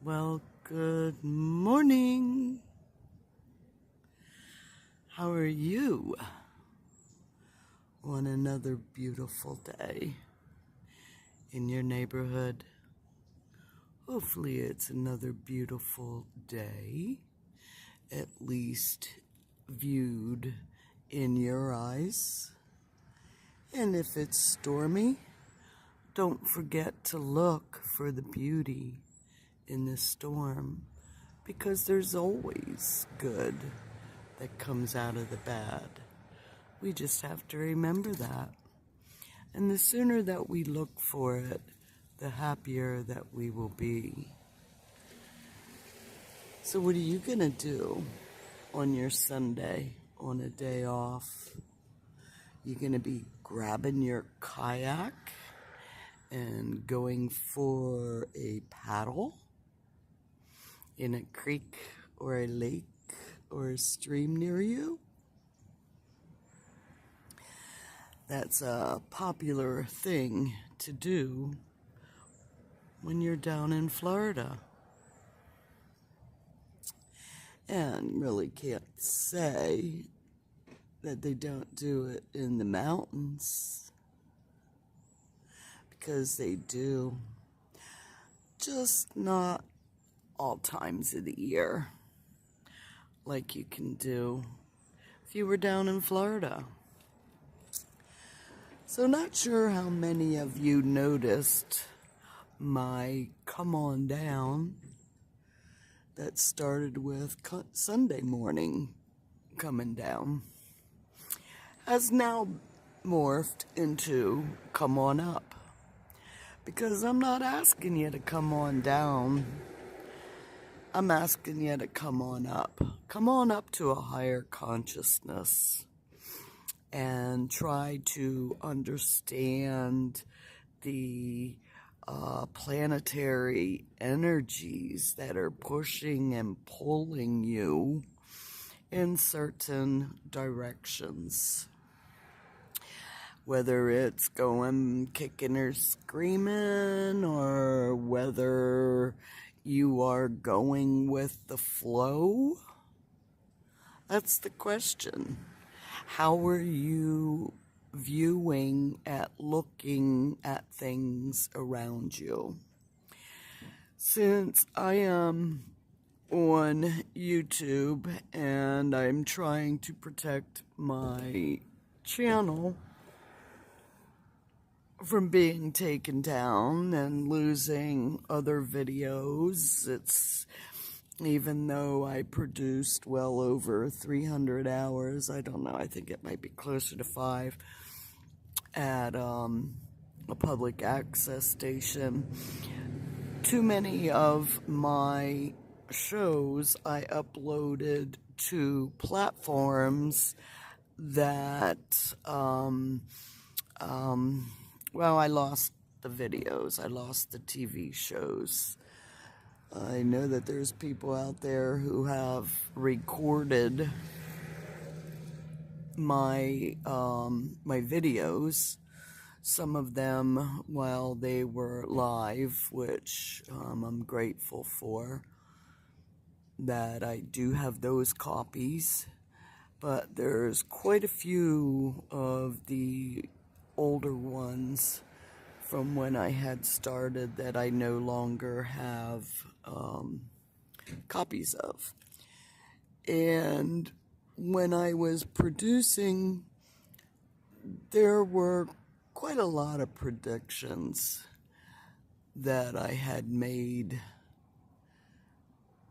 Well, good morning. How are you on another beautiful day in your neighborhood? Hopefully it's another beautiful day, at least viewed in your eyes. And if it's stormy, don't forget to look for the beauty in the storm, because there's always good that comes out of the bad. We just have to remember that. And the sooner that we look for it, the happier that we will be. So what are you going to do on your Sunday, on a day off? You going to be grabbing your kayak and going for a paddle in a creek or a lake or a stream near you? That's a popular thing to do when you're down in Florida. And really can't say that they don't do it in the mountains, because they do. Just not all times of the year like you can do if you were down in Florida. So not sure how many of you noticed my come on down that started with Sunday morning coming down has now morphed into come on up, because I'm not asking you to come on down. I'm asking you to come on up. Come on up to a higher consciousness and try to understand the planetary energies that are pushing and pulling you in certain directions. Whether it's going kicking or screaming, or whether you are going with the flow, that's the question. How are you viewing at looking at things around you? Since I am on YouTube and I'm trying to protect my channel from being taken down and losing other videos, even though I produced well over 300 hours, I don't know, I think it might be closer to 5, at a public access station. Too many of my shows I uploaded to platforms that, well, I lost the videos, I lost the TV shows. I know that there's people out there who have recorded my my videos, some of them while they were live, which I'm grateful for, that I do have those copies. But there's quite a few of the older ones from when I had started that I no longer have copies of. And when I was producing, there were quite a lot of predictions that I had made,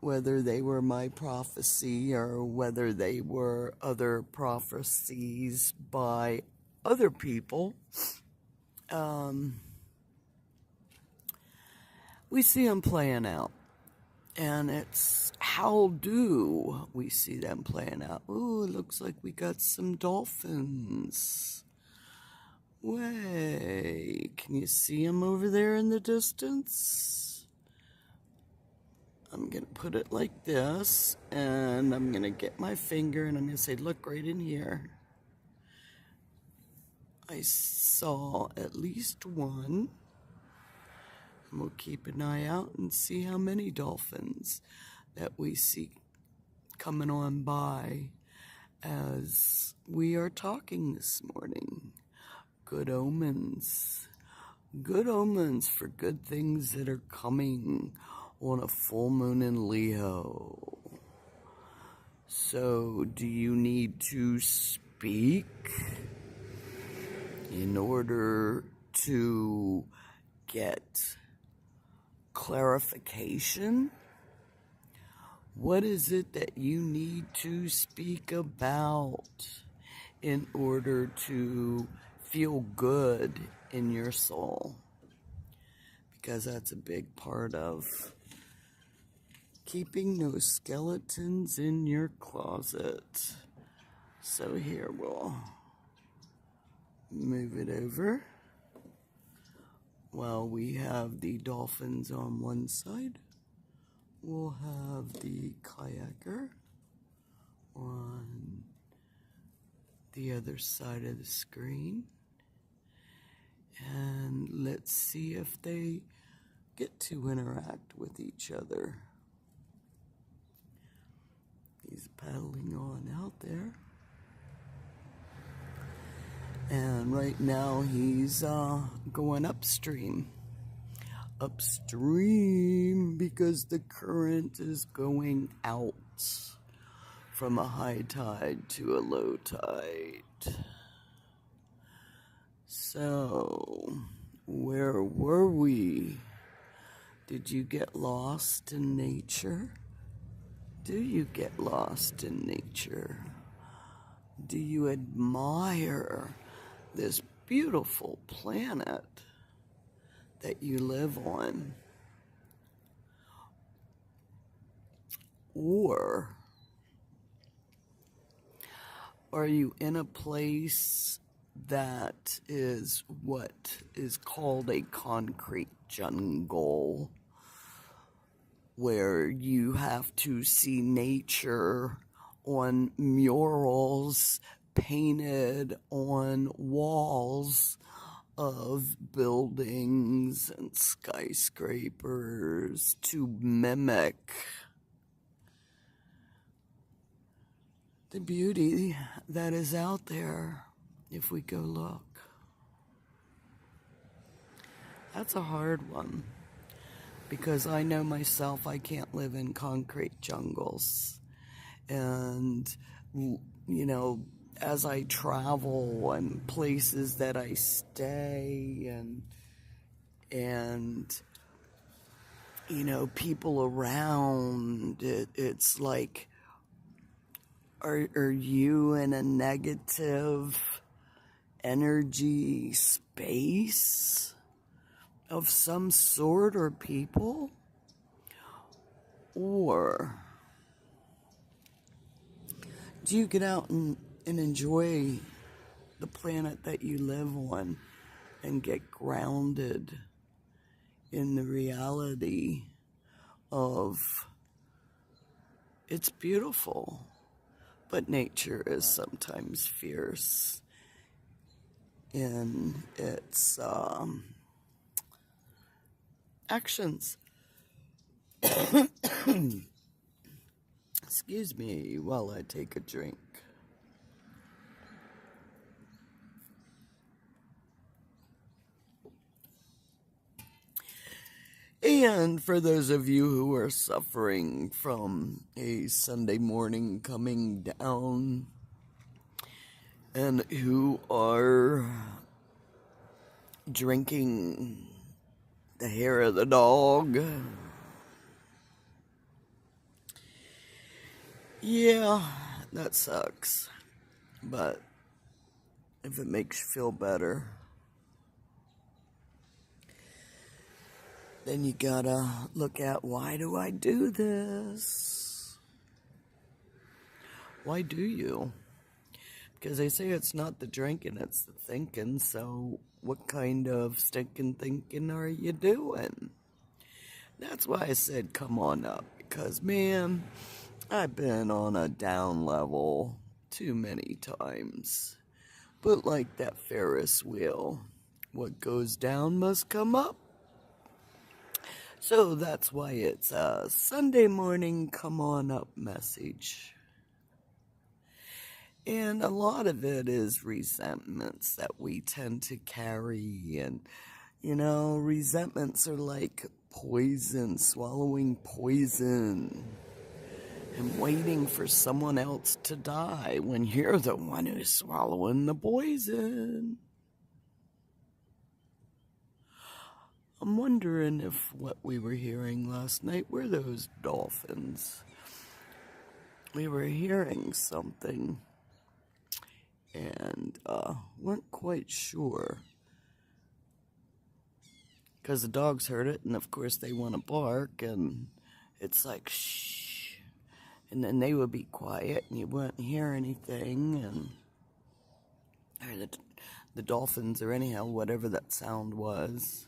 whether they were my prophecy or whether they were other prophecies by other people. We see them playing out, and it's how do we see them playing out? Ooh, it looks like we got some dolphins. Way, can you see them over there in the distance? I'm going to put it like this, and I'm going to get my finger, and I'm going to say, look right in here. I saw at least one And we'll keep an eye out and see how many dolphins that we see coming on by as we are talking this morning. Good omens. Good omens for good things that are coming on a full moon in Leo. So, do you need to speak in order to get clarification? What is it that you need to speak about in order to feel good in your soul? Because that's a big part of keeping those skeletons in your closet. So here we'll move it over. While we have the dolphins on one side, we'll have the kayaker on the other side of the screen. And let's see if they get to interact with each other. He's paddling on out there. And right now he's going upstream. Upstream because the current is going out from a high tide to a low tide. So, where were we? Did you get lost in nature? Do you get lost in nature? Do you admire this beautiful planet that you live on? Or are you in a place that is what is called a concrete jungle, where you have to see nature on murals painted on walls of buildings and skyscrapers to mimic the beauty that is out there if we go look? That's a hard one, because I know myself, I can't live in concrete jungles. And, you know, as I travel and places that I stay and you know, people around, it's like, are you in a negative energy space of some sort or people? Or do you get out and enjoy the planet that you live on and get grounded in the reality of it's beautiful, but nature is sometimes fierce in its actions. Excuse me while I take a drink. And for those of you who are suffering from a Sunday morning coming down and who are drinking the hair of the dog, yeah, that sucks. But if it makes you feel better, then you gotta look at, why do I do this? Why do you? Because they say it's not the drinking, it's the thinking. So what kind of stinking thinking are you doing? That's why I said come on up. Because, man, I've been on a down level too many times. But like that Ferris wheel, what goes down must come up. So that's why it's a Sunday morning come on up message. And a lot of it is resentments that we tend to carry. And, you know, resentments are like poison, swallowing poison and waiting for someone else to die when you're the one who's swallowing the poison. I'm wondering if what we were hearing last night were those dolphins. We were hearing something and weren't quite sure. Because the dogs heard it, and of course they want to bark, and it's like, shh. And then they would be quiet, and you wouldn't hear anything, and or the dolphins, or anyhow, whatever that sound was.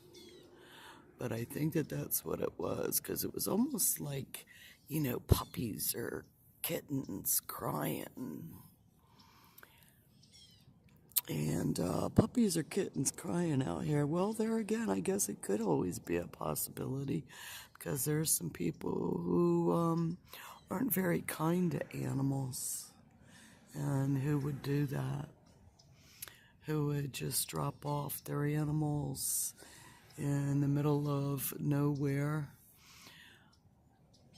But I think that that's what it was, because it was almost like, you know, puppies or kittens crying. And puppies or kittens crying out here. Well, there again, I guess it could always be a possibility, because there's some people who aren't very kind to animals, and who would do that, who would just drop off their animals in the middle of nowhere.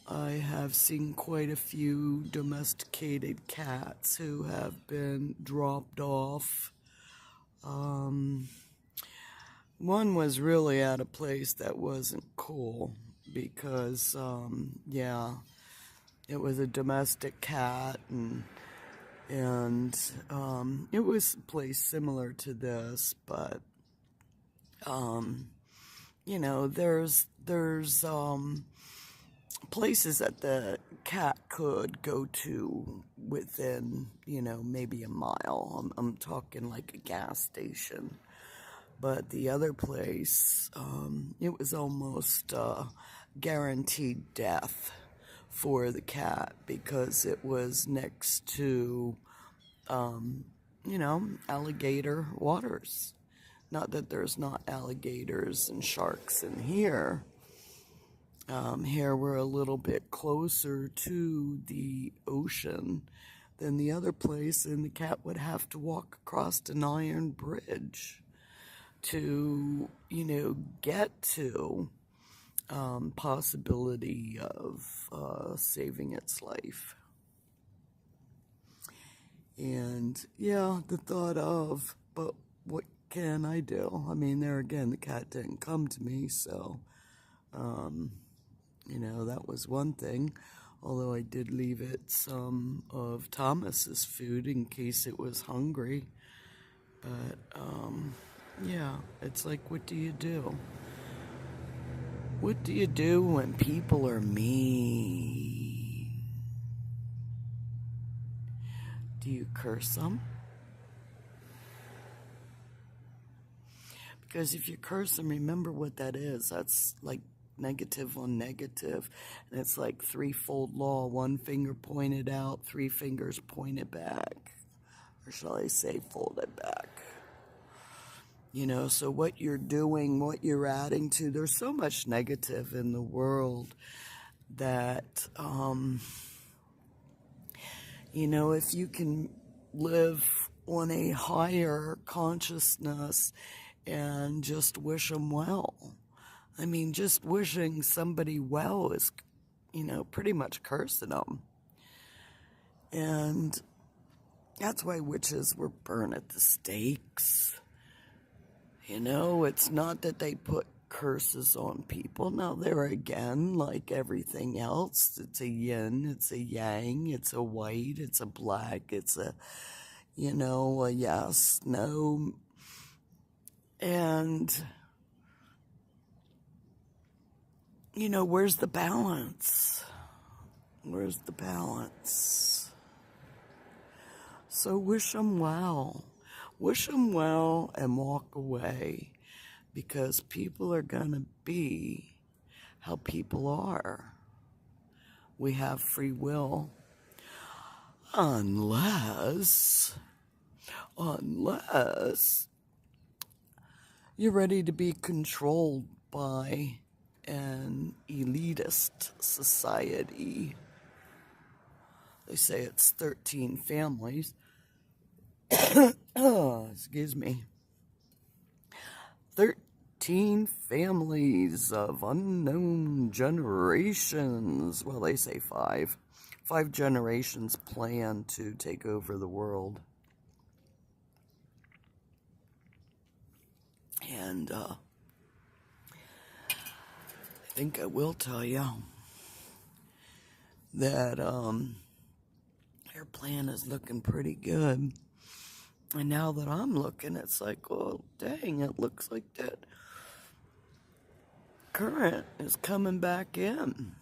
I have seen quite a few domesticated cats who have been dropped off. One was really at a place that wasn't cool because, yeah, it was a domestic cat, and it was a place similar to this, but, you know, there's places that the cat could go to within, you know, maybe a mile. I'm talking like a gas station. But the other place, it was almost guaranteed death for the cat, because it was next to, you know, alligator waters. Not that there's not alligators and sharks in here. Here we're a little bit closer to the ocean than the other place, and the cat would have to walk across an iron bridge to, you know, get to possibility of saving its life. And yeah, the thought of, but what can I do? I mean, there again, the cat didn't come to me, so you know, that was one thing. Although I did leave it some of Thomas's food in case it was hungry. But yeah, it's like, what do you do? What do you do when people are mean? Do you curse them? Because if you curse them, remember what that is. That's like negative on negative. And it's like threefold law. One finger pointed out, three fingers pointed back. Or shall I say folded back? You know, so what you're doing, what you're adding to, there's so much negative in the world that, you know, if you can live on a higher consciousness and just wish them well. I mean, just wishing somebody well is, you know, pretty much cursing them. And that's why witches were burned at the stakes. You know, it's not that they put curses on people. Now, there again, like everything else, it's a yin, it's a yang, it's a white, it's a black, it's a, you know, a yes, no. And, you know, where's the balance? Where's the balance? So wish them well. Wish them well and walk away, because people are going to be how people are. We have free will, unless you're ready to be controlled by an elitist society. They say it's 13 families. Oh, excuse me. 13 families of unknown generations. Well, they say 5. 5 generations plan to take over the world. And I think I will tell you that their plan is looking pretty good. And now that I'm looking, it's like, oh, dang, it looks like that current is coming back in.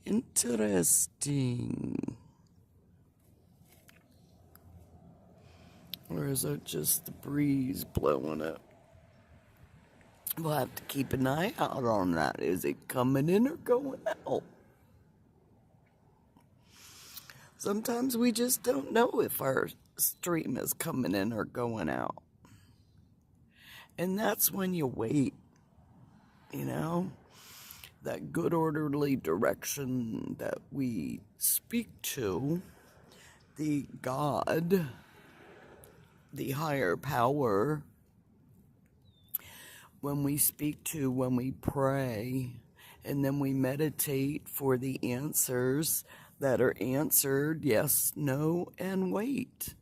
Interesting. Or is it just the breeze blowing it? We'll have to keep an eye out on that. Is it coming in or going out? Sometimes we just don't know if our stream is coming in or going out. And that's when you wait, you know? That good orderly direction that we speak to, the God, the higher power, when we speak to, when we pray, and then we meditate for the answers that are answered, yes, no, and wait.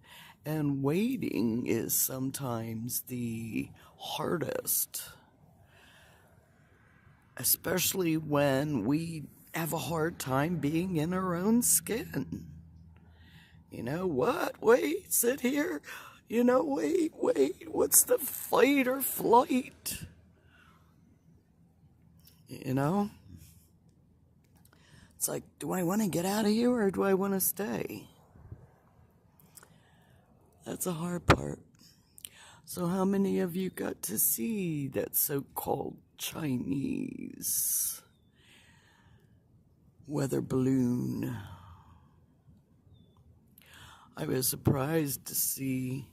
And waiting is sometimes the hardest, especially when we have a hard time being in our own skin. You know what? Wait, sit here. You know, wait, what's the fight or flight? You know? It's like, do I want to get out of here or do I want to stay? That's a hard part. So how many of you got to see that so-called Chinese weather balloon? I was surprised to see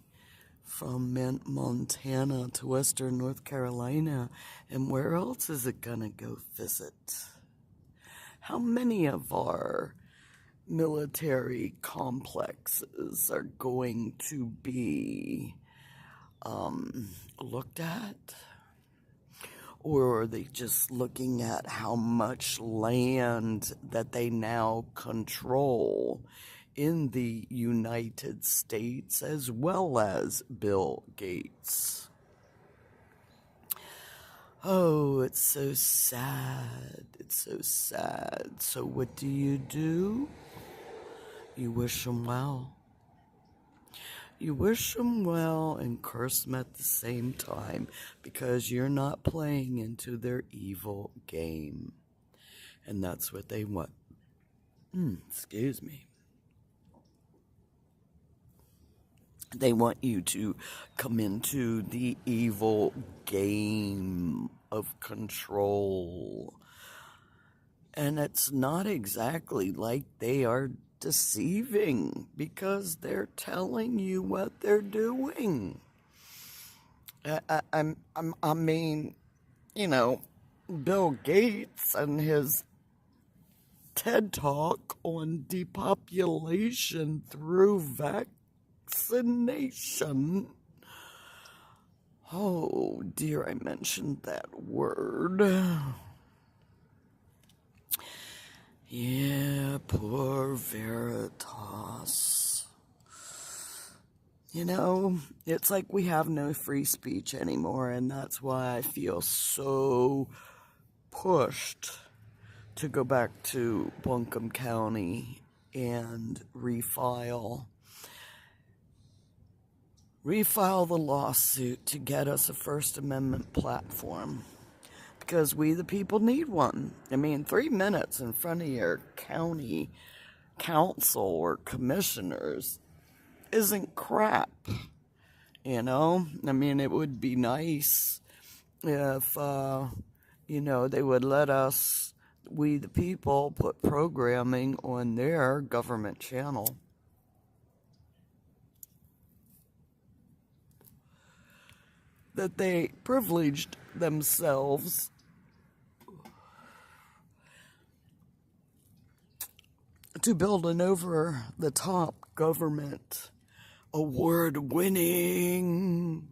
from Montana to Western North Carolina, and where else is it gonna go visit? How many of our military complexes are going to be looked at? Or are they just looking at how much land that they now control in the United States, as well as Bill Gates? Oh, it's so sad. It's so sad. So what do? You wish them well. You wish them well and curse them at the same time, because you're not playing into their evil game. And that's what they want. Excuse me. They want you to come into the evil game of control. And it's not exactly like they are deceiving, because they're telling you what they're doing. I mean, you know, Bill Gates and his TED Talk on depopulation through vaccination. Oh dear, I mentioned that word. Yeah, poor Veritas. You know, it's like we have no free speech anymore, and that's why I feel so pushed to go back to Buncombe County and refile the lawsuit to get us a First Amendment platform. Because we, the people, need one. I mean, 3 minutes in front of your county council or commissioners isn't crap. You know? I mean, it would be nice if, you know, they would let us, we, the people, put programming on their government channel. that they privileged themselves to build an over-the-top government award-winning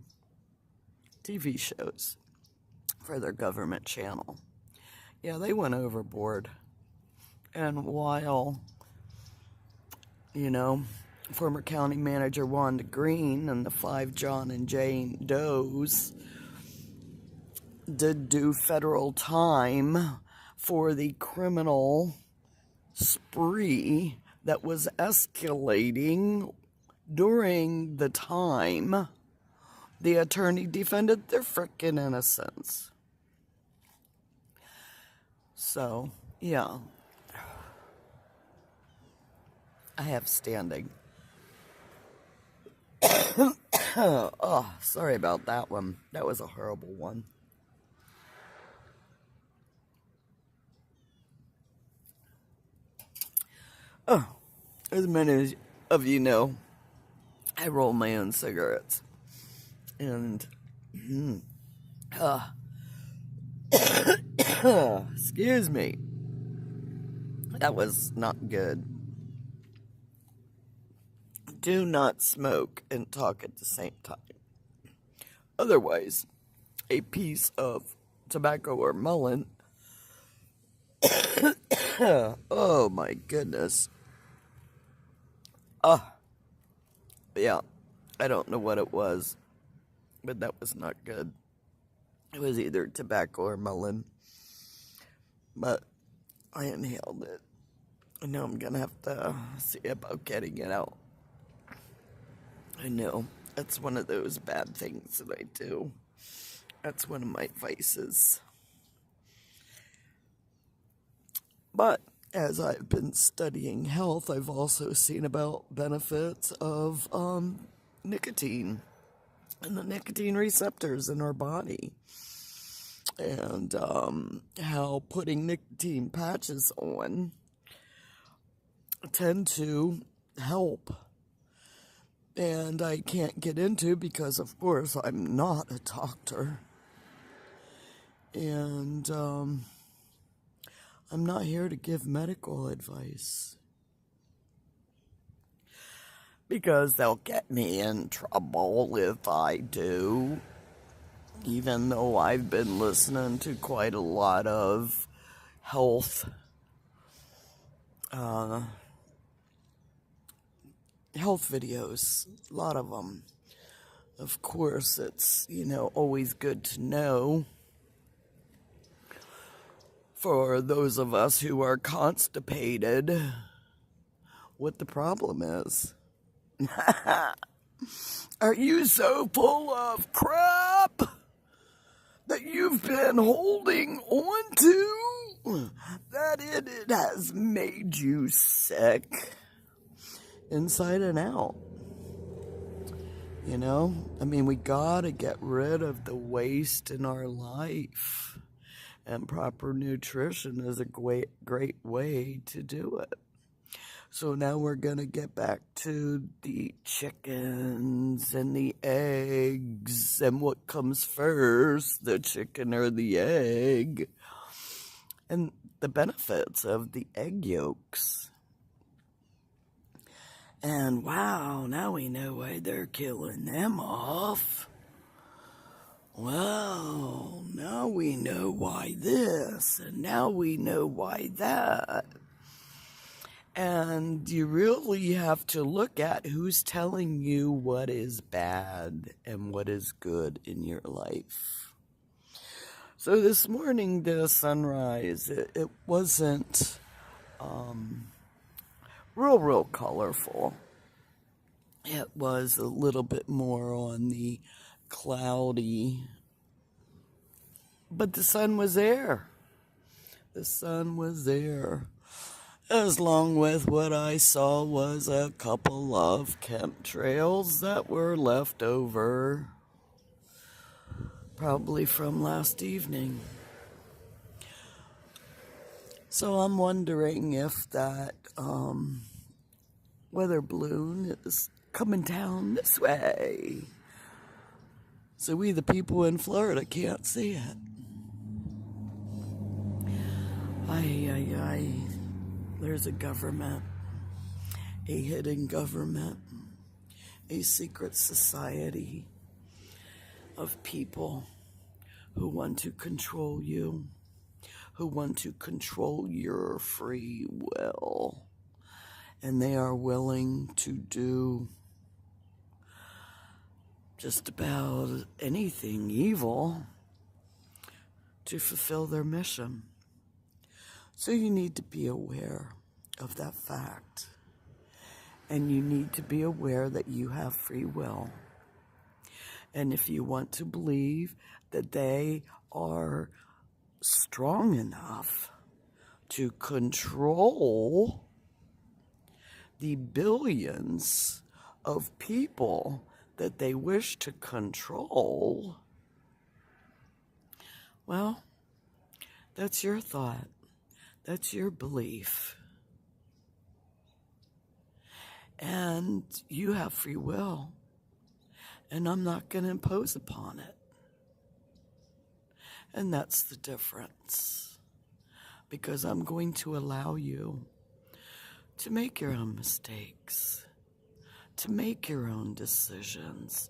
TV shows for their government channel. Yeah, they went overboard. And while, former county manager Wanda Green and the 5 John and Jane Does did do federal time for the criminal spree that was escalating during the time the attorney defended their frickin' innocence. So, yeah. I have standing. Oh, sorry about that one. That was a horrible one. Oh, as many of you know, I roll my own cigarettes. And, excuse me. That was not good. Do not smoke and talk at the same time. Otherwise, a piece of tobacco or mullen, oh my goodness. Yeah, I don't know what it was, but that was not good. It was either tobacco or mullen, but I inhaled it. I know I'm gonna have to see about getting it out. I know, that's one of those bad things that I do. That's one of my vices. But as I've been studying health, I've also seen about benefits of nicotine and the nicotine receptors in our body. And how putting nicotine patches on tend to help. And I can't get into because, of course, I'm not a doctor. And I'm not here to give medical advice. Because they'll get me in trouble if I do. Even though I've been listening to quite a lot of health videos, a lot of them. Of course, it's, always good to know for those of us who are constipated what the problem is. Are you so full of crap that you've been holding on to that it has made you sick inside and out? We gotta get rid of the waste in our life, and proper nutrition is a great way to do it. So now we're gonna get back to the chickens and the eggs, and what comes first, the chicken or the egg, and the benefits of the egg yolks. And wow, now we know why they're killing them off. Well, now we know why this, and now we know why that. And you really have to look at who's telling you what is bad and what is good in your life. So this morning, the sunrise, it wasn't real colorful. It was a little bit more on the cloudy, but the sun was there. The sun was there. As long with what I saw was a couple of chemtrails that were left over, probably from last evening. So I'm wondering if that weather balloon is coming down this way. So So we, the people in Florida, can't see it. There's a government, a hidden government, a secret society of people who want to control you, who want to control your free will. And they are willing to do just about anything evil to fulfill their mission. So you need to be aware of that fact. And you need to be aware that you have free will. And if you want to believe that they are strong enough to control the billions of people that they wish to control, well, that's your thought. That's your belief. And you have free will. And I'm not going to impose upon it. And that's the difference. Because I'm going to allow you to make your own mistakes, to make your own decisions,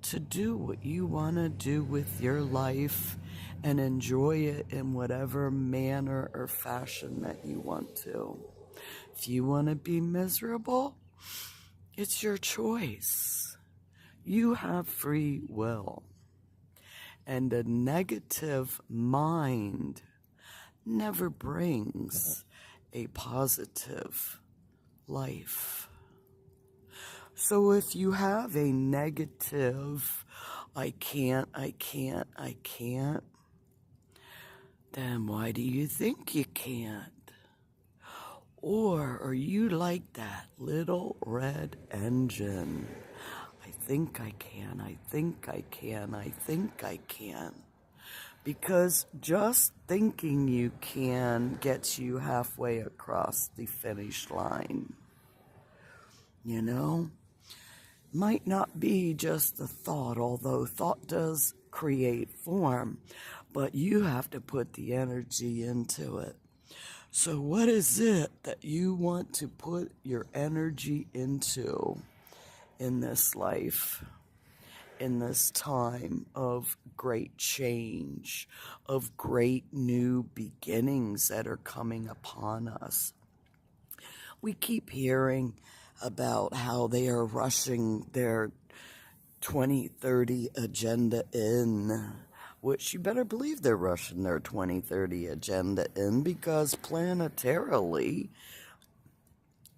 to do what you want to do with your life and enjoy it in whatever manner or fashion that you want to. If you want to be miserable, it's your choice. You have free will. And a negative mind never brings a positive life. So if you have a negative, I can't, then why do you think you can't? Or are you like that little red engine? I think I can, I think I can, I think I can. Because just thinking you can gets you halfway across the finish line. You know? Might not be just the thought, although thought does create form, but you have to put the energy into it. So what is it that you want to put your energy into in this life, in this time of great change, of great new beginnings that are coming upon us? We keep hearing about how they are rushing their 2030 agenda in, which you better believe they're rushing their 2030 agenda in, because planetarily,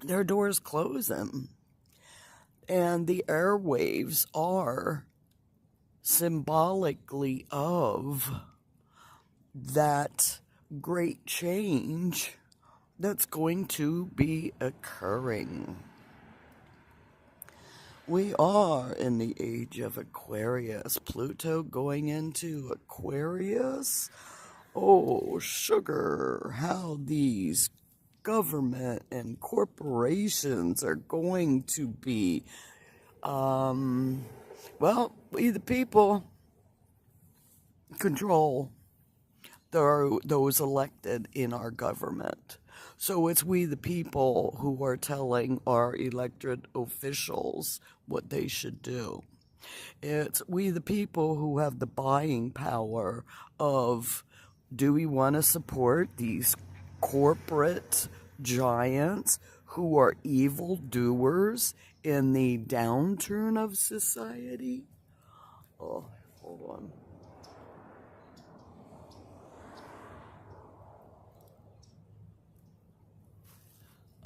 their doors closing. And the airwaves are symbolically of that great change that's going to be occurring. We are in the age of Aquarius. Pluto going into Aquarius. Oh, sugar, how these government and corporations are going to be, well, we the people control those elected in our government. So it's we the people who are telling our elected officials what they should do. It's we the people who have the buying power of, do we want to support these corporate giants who are evil doers in the downturn of society? Oh, hold on.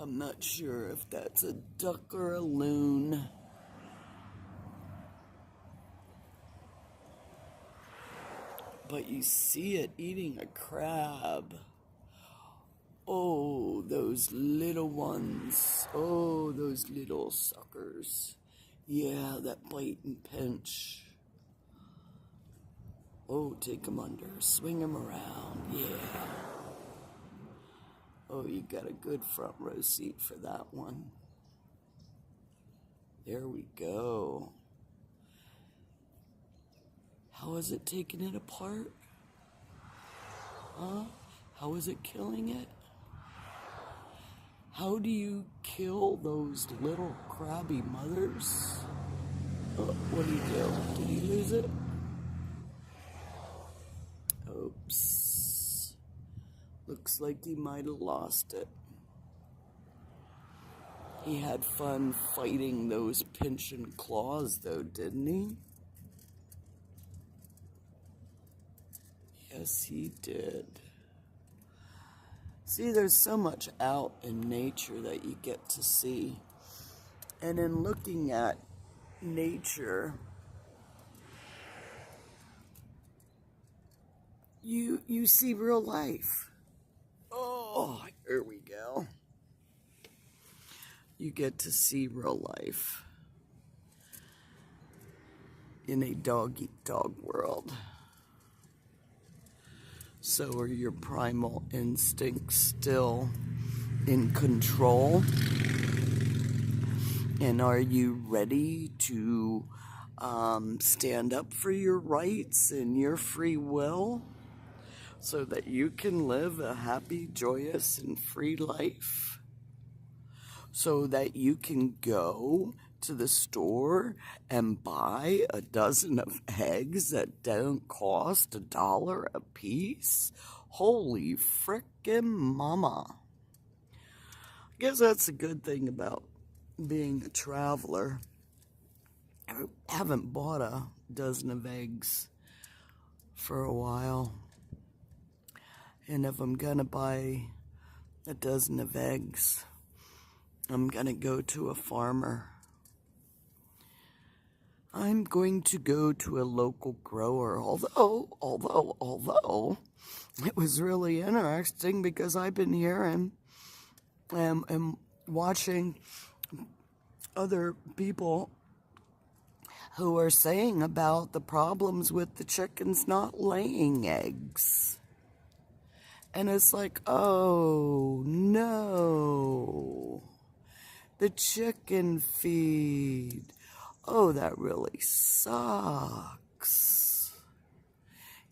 I'm not sure if that's a duck or a loon. But you see it eating a crab. Oh, those little ones. Oh, those little suckers. Yeah, that bite and pinch. Oh, take them under. Swing them around. Yeah. Oh, you got a good front row seat for that one. There we go. How is it taking it apart? Huh? How is it killing it? How do you kill those little crabby mothers? Oh, what do you do? Did he lose it? Oops. Looks like he might have lost it. He had fun fighting those pinching claws, though, didn't he? Yes, he did. See, there's so much out in nature that you get to see. And in looking at nature, you see real life. Oh, here we go. You get to see real life in a dog-eat-dog world. So are your primal instincts still in control? And are you ready to stand up for your rights and your free will so that you can live a happy, joyous, and free life? So that you can go to the store and buy a dozen of eggs that don't cost $1 a piece? Holy frickin' mama. I guess that's a good thing about being a traveler. I haven't bought a dozen of eggs for a while. And if I'm gonna buy a dozen of eggs, I'm gonna go to a farmer. I'm going to go to a local grower, although it was really interesting because I've been hearing and watching other people who are saying about the problems with the chickens not laying eggs. And it's like, oh no, the chicken feed. Oh, that really sucks.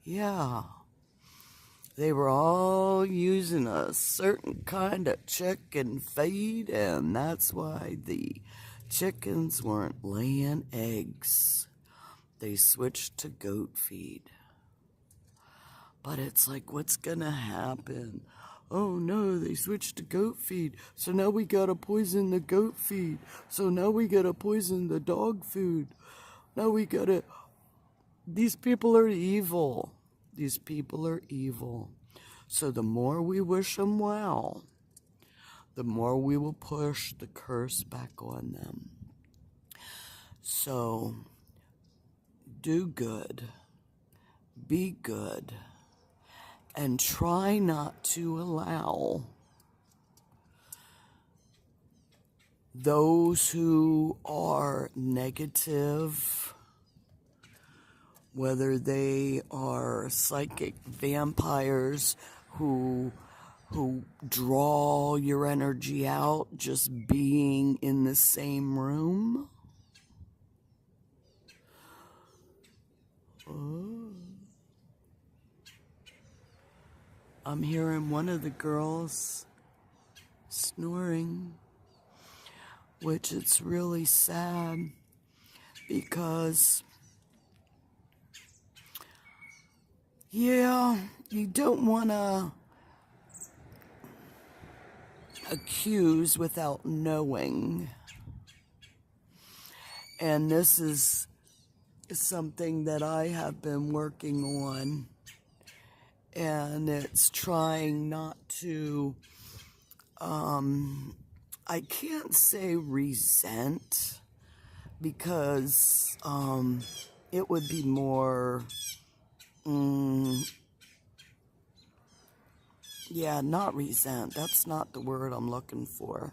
Yeah. They were all using a certain kind of chicken feed, and that's why the chickens weren't laying eggs. They switched to goat feed. But it's like, what's gonna happen? Oh no, they switched to goat feed. So now we gotta poison the goat feed. So now we gotta poison the dog food. Now we gotta... These people are evil. These people are evil. So the more we wish them well, the more we will push the curse back on them. So, do good. Be good. And try not to allow those who are negative, whether they are psychic vampires who draw your energy out just being in the same room. Oh. I'm hearing one of the girls snoring, which it's really sad because, yeah, you don't want to accuse without knowing. And this is something that I have been working on. And it's trying not to, I can't say resent, because it would be more, yeah, not resent. That's not the word I'm looking for.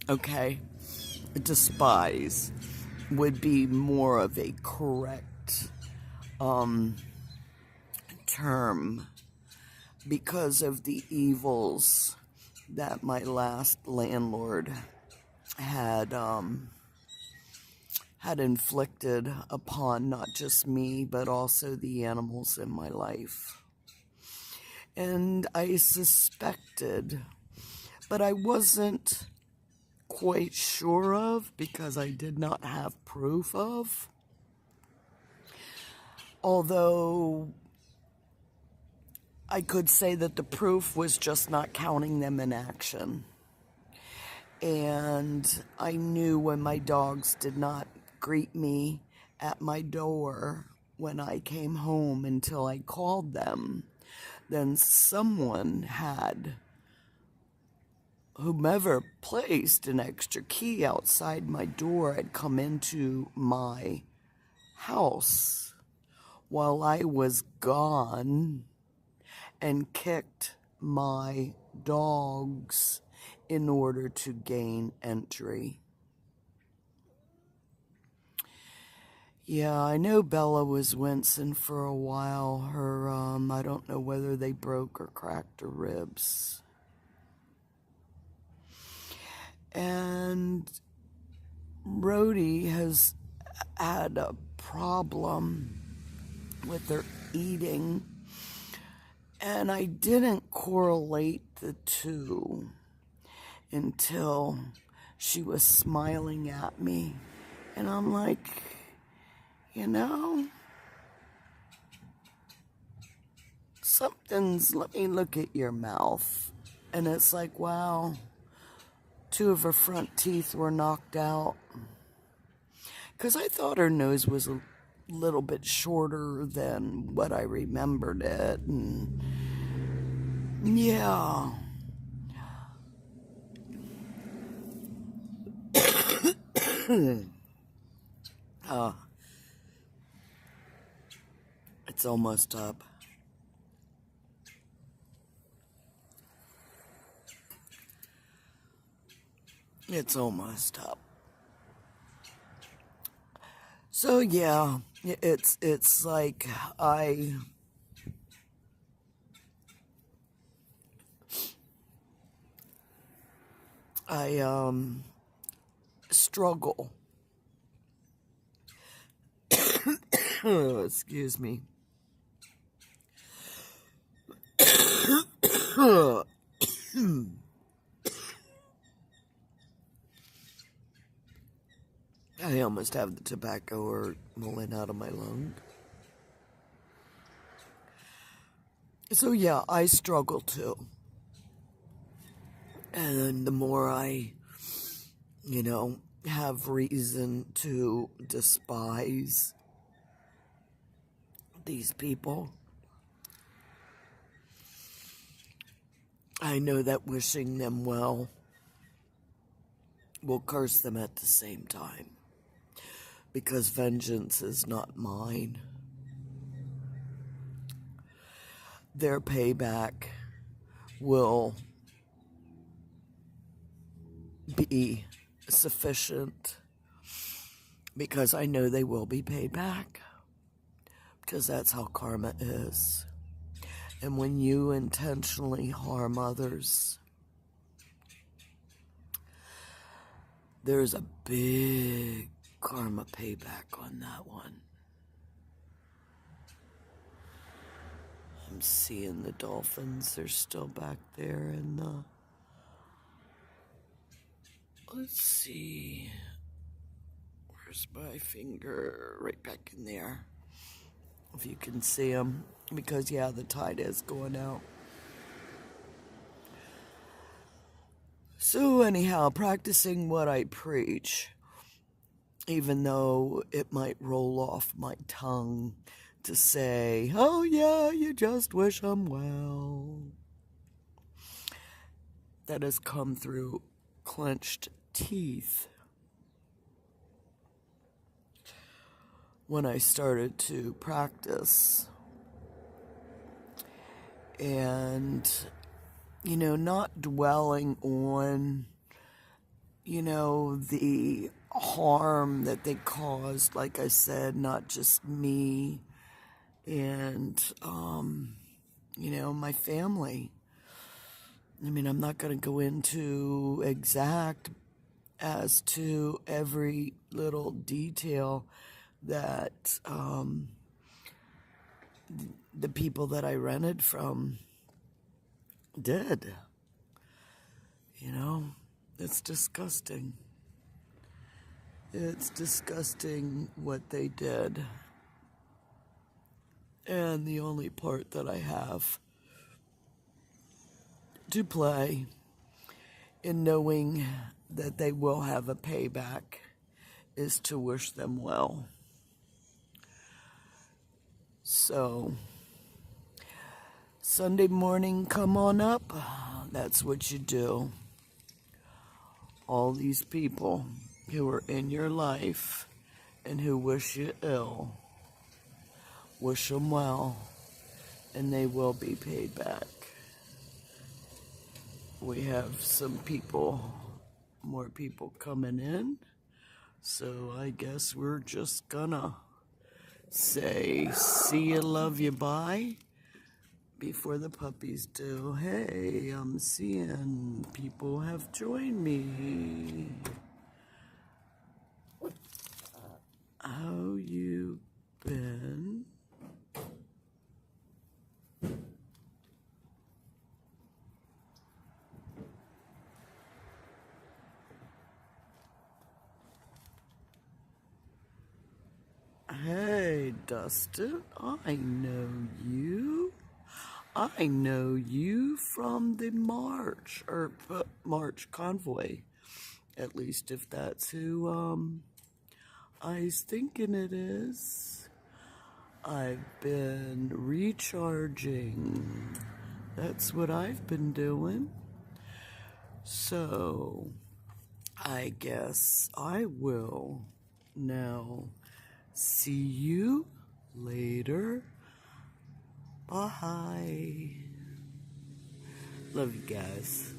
Okay, despise would be more of a correct term, because of the evils that my last landlord had had inflicted upon not just me, but also the animals in my life. And I suspected, but I wasn't quite sure of because I did not have proof of. Although I could say that the proof was just not counting them in action. And I knew when my dogs did not greet me at my door when I came home until I called them, then someone had, whomever placed an extra key outside my door, had come into my house while I was gone and kicked my dogs in order to gain entry. Yeah, I know Bella was wincing for a while. Her, I don't know whether they broke or cracked her ribs. And Rhodey has had a problem with her eating, and I didn't correlate the two until she was smiling at me. And I'm like, you know, let me look at your mouth. And it's like, wow, 2 of her front teeth were knocked out. Because I thought her nose was a little bit shorter than what I remembered it. And yeah. It's almost up. It's almost up. So yeah, it's like I struggle. Excuse me. I almost have the tobacco or rolling out of my lung. So yeah, I struggle too. And the more I, have reason to despise these people, I know that wishing them well will curse them at the same time. Because vengeance is not mine. Their payback will be sufficient because I know they will be paid back. Because that's how karma is. And when you intentionally harm others, there's a big karma payback on that one. I'm seeing the dolphins. They're still back there in the... Let's see. Where's my finger? Right back in there. If you can see them. Because, yeah, the tide is going out. So, anyhow, practicing what I preach, even though it might roll off my tongue to say, oh yeah, you just wish them well. That has come through clenched teeth when I started to practice. And, not dwelling on, the harm that they caused, like I said, not just me and, my family. I mean, I'm not going to go into exact as to every little detail that the people that I rented from did. You know, it's disgusting. It's disgusting what they did. And the only part that I have to play in knowing that they will have a payback is to wish them well. So, Sunday morning, come on up. That's what you do. All these people who are in your life and who wish you ill, wish them well, and they will be paid back. We have some people, more people coming in, so I guess we're just gonna say see you, love you, bye before the puppies do. Hey, I'm seeing people have joined me. How you been? Hey, Dustin, I know you. I know you from the march, or march convoy, at least if that's who I was thinking it is. I've been recharging. That's what I've been doing. So, I guess I will now see you later. Bye. Love you guys.